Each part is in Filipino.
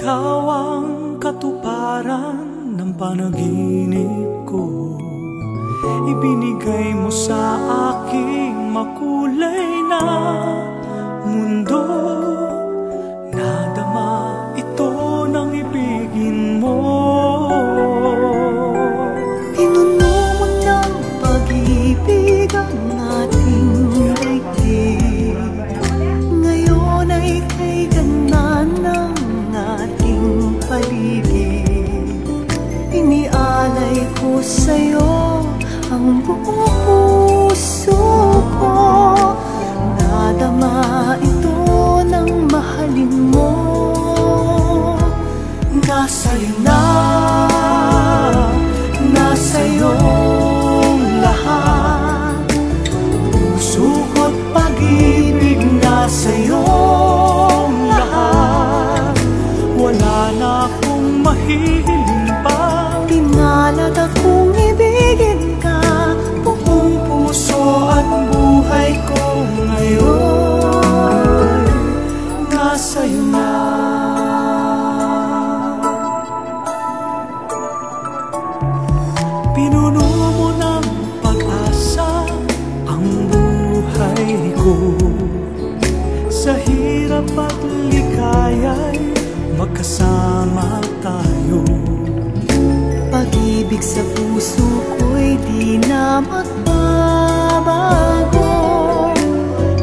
Ikaw ang katuparan ng panaginip ko. Ibinigay mo sa aking makulay na mundo. Nadama ito ng ibigin mo. Pinuno mo ng pag-ibig ang ating daigdig. Ngayon ay kay ganda ng ating paligid. Inialay ko sa'yo ang buong puso ko. Nadama ito ng mahalin mo. Nasa'yo na, nasa'yo lahat. Puso ko't pag-ibig nasa'yo lahat. Wala na akong mahihiling pa. Pinalad akong ibigin ka. Buong puso at buhay ko ngayon nasa'yo na. Pinuno mo ng pag-asa ang buhay ko. Sa hirap at ligaya'y magkasama tayo. Pag-ibig sa puso ko'y di na magbabago.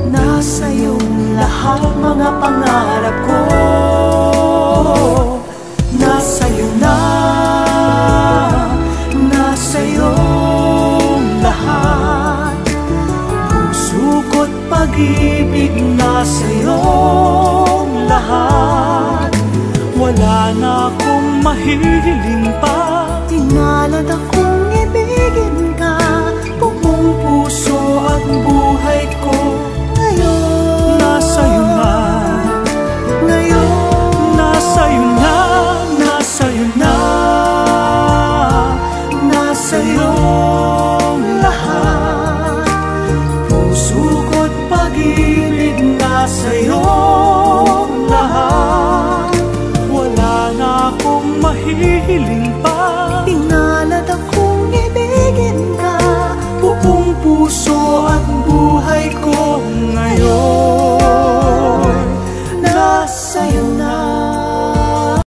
Nasa'yong lahat mga pangarap ko. Nasa'yo na, nasa'yong lahat. Puso ko't pag-ibig nasa'yong lahat. Wala na akong mahihiling pa. Pinalad akong ibigin ka. Buong puso at buhay ko ngayon nasa'yo na. Ngayon nasa'yo na, nasa'yo na. Nasa'yong lahat. Puso ko't pag-ibig nasa'yong lahat. Wala na akong mahihiling pa. Pinalad akong ibigin ka. Buong puso at buhay ko ngayon nasa'yo.